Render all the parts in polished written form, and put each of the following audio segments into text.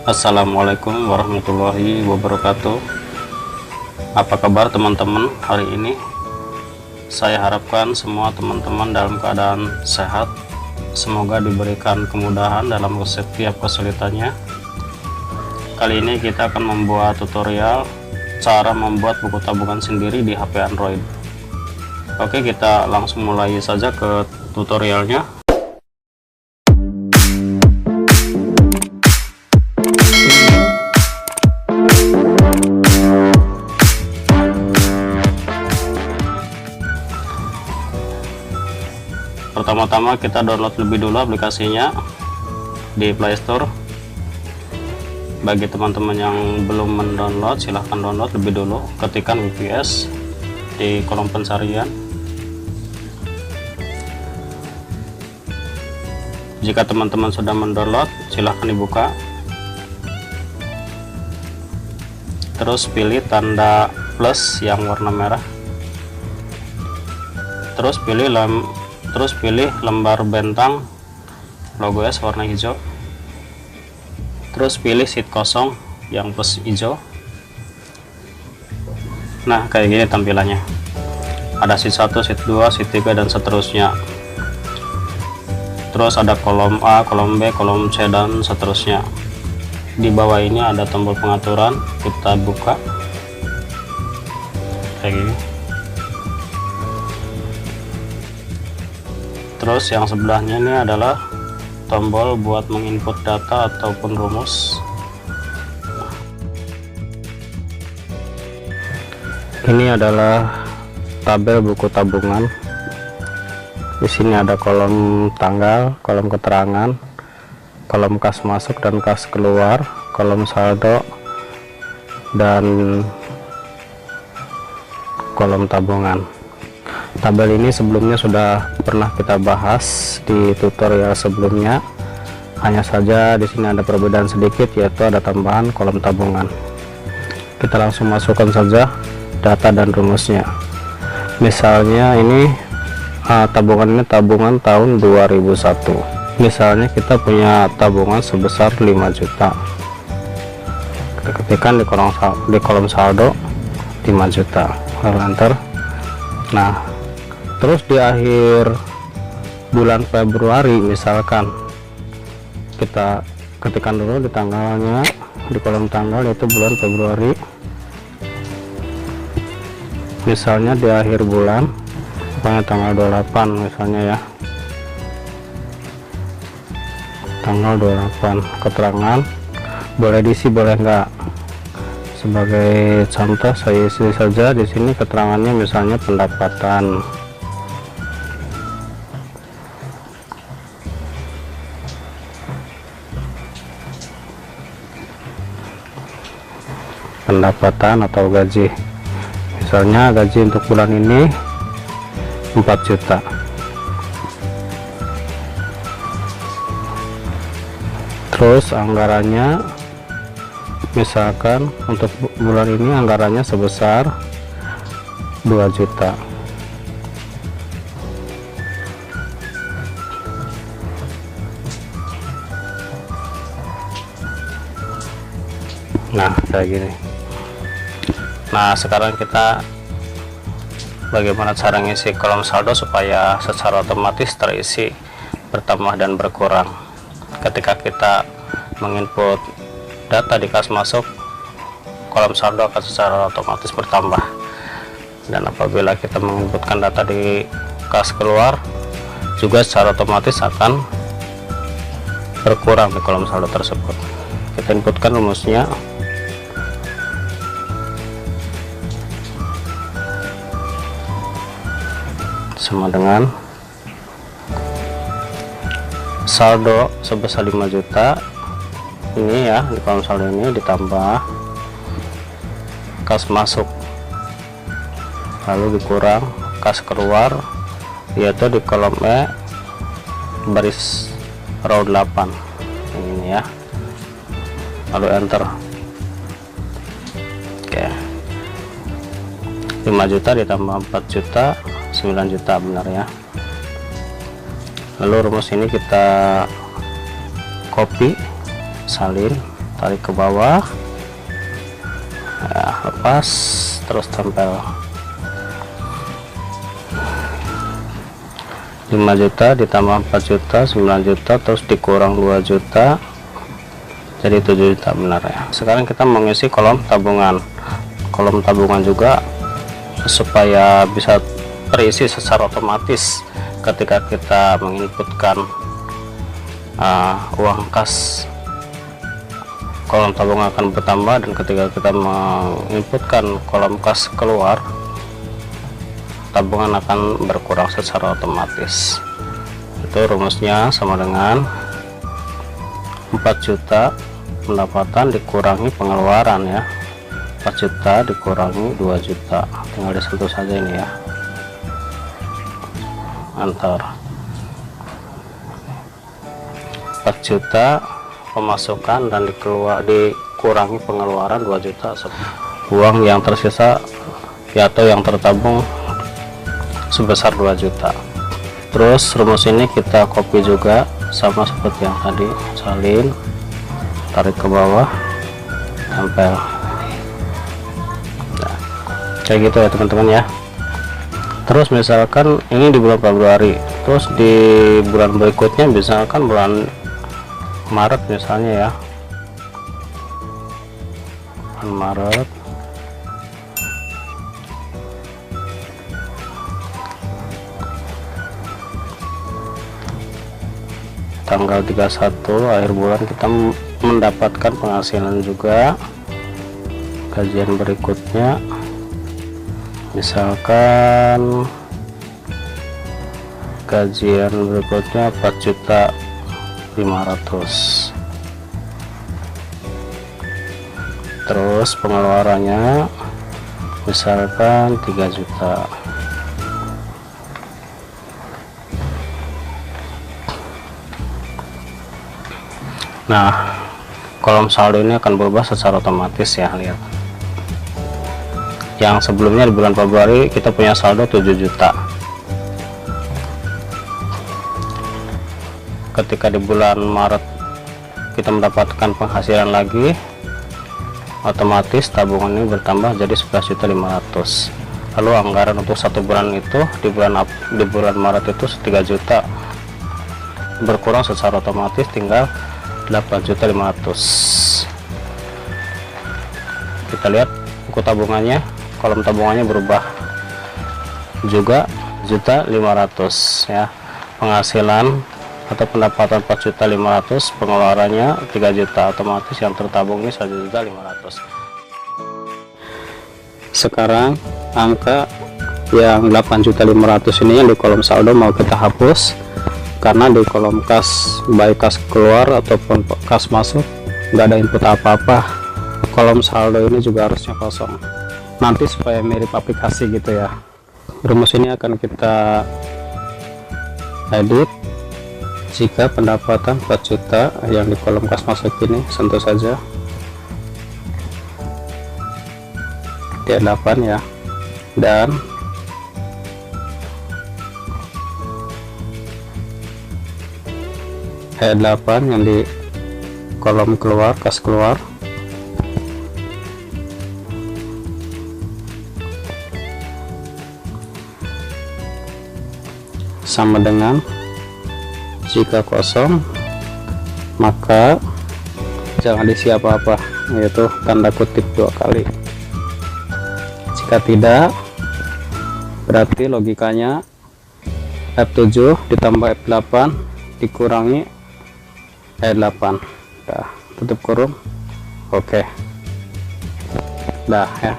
Assalamualaikum warahmatullahi wabarakatuh. Apa kabar teman-teman hari ini? Saya harapkan semua teman-teman dalam keadaan sehat. Semoga diberikan kemudahan dalam setiap kesulitannya. Kali ini kita akan membuat tutorial cara membuat buku tabungan sendiri di HP Android. Oke, kita langsung mulai saja ke tutorialnya. Pertama-tama kita download lebih dulu aplikasinya di Play Store. Bagi teman-teman yang belum mendownload, silahkan download lebih dulu, ketikkan WPS di kolom pencarian. Jika teman-teman sudah mendownload, silahkan dibuka, terus pilih tanda plus yang warna merah, terus pilih lembar bentang logo S warna hijau, terus pilih sheet kosong yang plus hijau. Nah, kayak gini tampilannya, ada sheet 1, sheet 2, sheet 3 dan seterusnya. Terus ada kolom A, kolom B, kolom C dan seterusnya. Di bawah ini ada tombol pengaturan, kita buka kayak gini. Terus yang sebelahnya ini adalah tombol buat menginput data ataupun rumus. Ini adalah tabel buku tabungan. Di sini ada kolom tanggal, kolom keterangan, kolom kas masuk dan kas keluar, kolom saldo, dan kolom tabungan. Tabel ini sebelumnya sudah pernah kita bahas di tutorial sebelumnya. Hanya saja di sini ada perbedaan sedikit, yaitu ada tambahan kolom tabungan. Kita langsung masukkan saja data dan rumusnya. Misalnya ini tabungan ini tabungan tahun 2001. Misalnya kita punya tabungan sebesar 5 juta. Kita ketikkan di kolom saldo 5 juta, lalu enter. Nah, terus di akhir bulan Februari misalkan, kita ketikkan dulu di tanggalnya, di kolom tanggal, yaitu bulan Februari. Misalnya di akhir bulan, pokoknya tanggal 28 misalnya ya, tanggal 28. Keterangan boleh diisi boleh enggak. Sebagai contoh saya isi saja di sini keterangannya, misalnya pendapatan. Pendapatan atau gaji. Misalnya gaji untuk bulan ini 4 juta. Terus anggarannya, misalkan untuk bulan ini anggarannya sebesar 2 juta. Nah, kayak gini. Nah, sekarang kita bagaimana cara ngisi kolom saldo supaya secara otomatis terisi bertambah dan berkurang. Ketika kita menginput data di kas masuk, kolom saldo akan secara otomatis bertambah, dan apabila kita menginputkan data di kas keluar juga secara otomatis akan berkurang di kolom saldo tersebut. Kita inputkan rumusnya. Sama dengan saldo sebesar 5 juta ini ya, di kolom saldo ini ditambah kas masuk, lalu dikurang kas keluar, yaitu di kolom E baris row 8 ini ya, lalu enter. Oke, 5 juta ditambah 4 juta 9 juta, benar ya. Lalu rumus ini kita copy, salin, tarik ke bawah ya, lepas, terus tempel. 5 juta ditambah 4 juta 9 juta, terus dikurang 2 juta jadi 7 juta benar ya. Sekarang kita mengisi kolom tabungan. Kolom tabungan juga supaya bisa terisi secara otomatis ketika kita menginputkan uang kas. Kolom tabungan akan bertambah, dan ketika kita menginputkan kolom kas keluar, tabungan akan berkurang secara otomatis. Itu rumusnya sama dengan 4 juta pendapatan dikurangi pengeluaran ya, 4 juta dikurangi 2 juta, tinggal disentuh saja ini ya, antar. 4 juta pemasukan dan dikurangi pengeluaran 2 juta, uang yang tersisa ya atau yang tertabung sebesar 2 juta. Terus rumus ini kita copy juga sama seperti yang tadi, salin, tarik ke bawah, tempel. Nah, kayak gitu ya teman-teman ya. Terus misalkan ini di bulan Februari, terus di bulan berikutnya misalkan bulan Maret misalnya ya, bulan Maret, tanggal 31 akhir bulan kita mendapatkan penghasilan juga. Gajian berikutnya misalkan gajian berikutnya 4.500.000, terus pengeluarannya misalkan 3 juta. Nah, kolom saldo ini akan berubah secara otomatis ya, lihat. Yang sebelumnya di bulan Februari kita punya saldo 7 juta. Ketika di bulan Maret kita mendapatkan penghasilan lagi, otomatis tabungan ini bertambah jadi 11.500.000. Lalu anggaran untuk 1 bulan itu di bulan Maret itu 3 juta, berkurang secara otomatis tinggal 8.500.000. Kita lihat buku tabungannya, kolom tabungannya berubah juga 1.500.000 ya. Penghasilan atau pendapatan 4.500.000, pengeluarannya 3 juta, otomatis yang tertabung ini 1.500.000. Sekarang angka yang 8.500.000 ini yang di kolom saldo mau kita hapus, karena di kolom kas, baik kas keluar ataupun kas masuk, nggak ada input apa-apa. Kolom saldo ini juga harusnya kosong, nanti supaya mirip aplikasi gitu ya. Rumus ini akan kita edit. Jika pendapatan 4 juta yang di kolom kas masuk ini, sentuh saja D8 ya, dan E8 yang di kolom keluar, kas keluar, sama dengan jika kosong maka jangan diisi apa-apa, yaitu tanda kutip 2 kali. Jika tidak, berarti logikanya F7 ditambah F8 dikurangi E8. Dah, tutup kurung. Oke. Dah ya.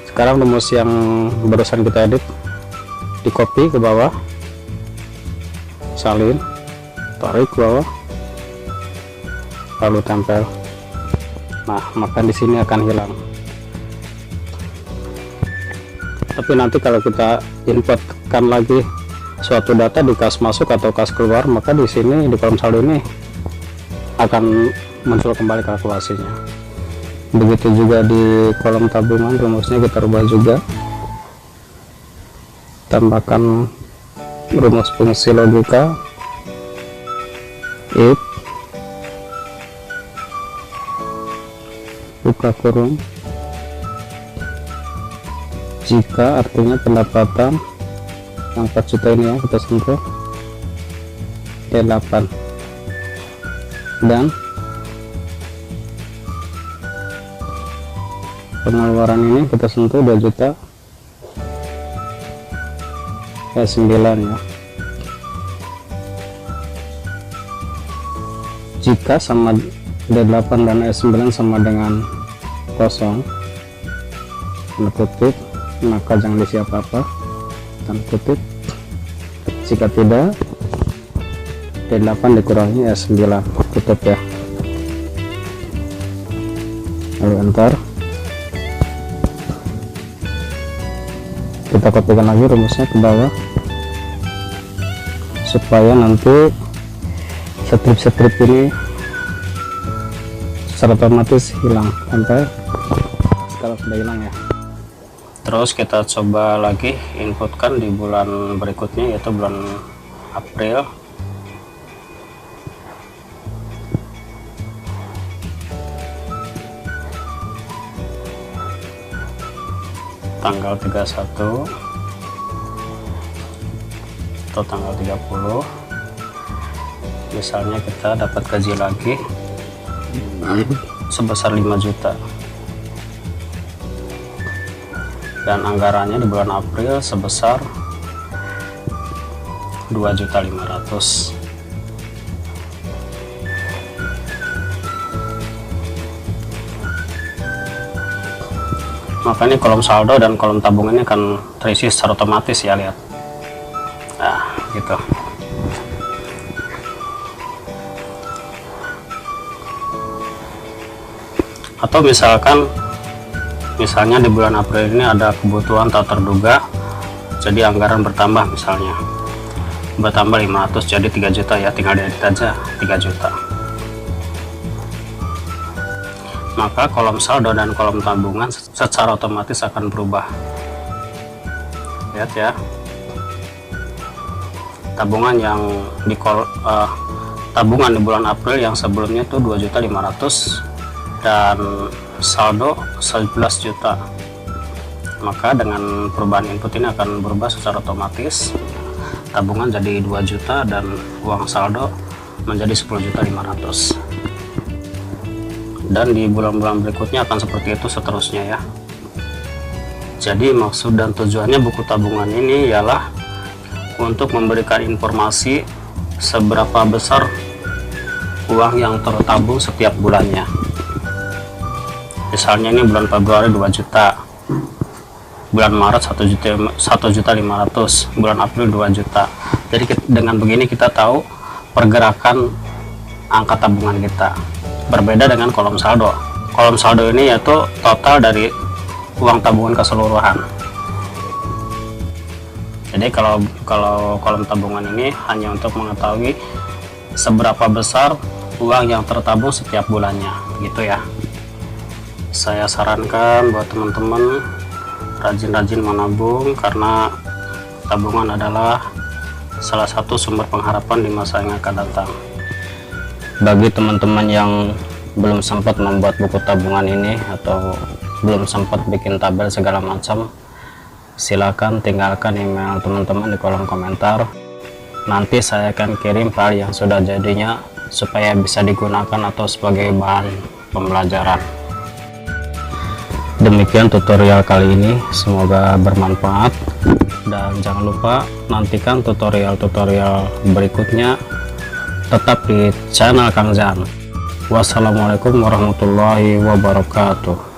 Sekarang rumus yang barusan kita edit di copy ke bawah, salin, tarik ke bawah, lalu tempel. Nah, maka di sini akan hilang. Tapi nanti kalau kita inputkan lagi suatu data di kas masuk atau kas keluar, maka di sini di kolom saldo ini akan muncul kembali kalkulasinya. Begitu juga di kolom tabungan, rumusnya kita rubah juga, tambahkan rumus fungsi logika if buka kurung. Jika artinya pendapatan yang 4 juta ini ya kita sentuh E8, dan pengeluaran ini kita sentuh 2 juta E9 ya. Jika sama D8 dan E9 sama dengan kosong, tanda kutip, maka jangan diisi apa-apa, tanda kutip. Jika tidak, D8 dikurangi E9, tutup ya, lalu enter. Kita kopikan lagi rumusnya ke bawah supaya nanti strip-strip ini secara otomatis hilang. Enter. Kalau sudah hilang ya, terus kita coba lagi inputkan di bulan berikutnya, yaitu bulan April. Tanggal 31 atau tanggal 30, misalnya kita dapat gaji lagi sebesar 5 juta, dan anggarannya di bulan April sebesar 2.500.000. Maka ini kolom saldo dan kolom tabungan ini akan terisi secara otomatis ya, lihat. Nah, gitu. Atau misalnya di bulan April ini ada kebutuhan tak terduga, jadi anggaran bertambah, misalnya bertambah 500 jadi 3 juta ya, tinggal diedit aja 3 juta. Maka kolom saldo dan kolom tabungan secara otomatis akan berubah. Lihat ya, tabungan yang tabungan di bulan April yang sebelumnya tuh 2.500.000 dan saldo 11 juta. Maka dengan perubahan input ini akan berubah secara otomatis, tabungan jadi 2 juta dan uang saldo menjadi 10.500.000. Dan di bulan-bulan berikutnya akan seperti itu seterusnya ya. Jadi maksud dan tujuannya buku tabungan ini ialah untuk memberikan informasi seberapa besar uang yang tertabung setiap bulannya. Misalnya ini bulan Februari 2 juta, bulan Maret 1.500.000, bulan April 2 juta. Jadi dengan begini kita tahu pergerakan angka tabungan kita. Berbeda dengan kolom saldo. Kolom saldo ini yaitu total dari uang tabungan keseluruhan. Jadi kalau kolom tabungan ini hanya untuk mengetahui seberapa besar uang yang tertabung setiap bulannya, gitu ya. Saya sarankan buat teman-teman rajin-rajin menabung, karena tabungan adalah salah satu sumber pengharapan di masa yang akan datang. Bagi teman-teman yang belum sempat membuat buku tabungan ini atau belum sempat bikin tabel segala macam, silakan tinggalkan email teman-teman di kolom komentar. Nanti saya akan kirim file yang sudah jadinya supaya bisa digunakan atau sebagai bahan pembelajaran. Demikian tutorial kali ini, semoga bermanfaat, dan jangan lupa nantikan tutorial-tutorial berikutnya tetap di channel Kang Jan. Wassalamualaikum warahmatullahi wabarakatuh.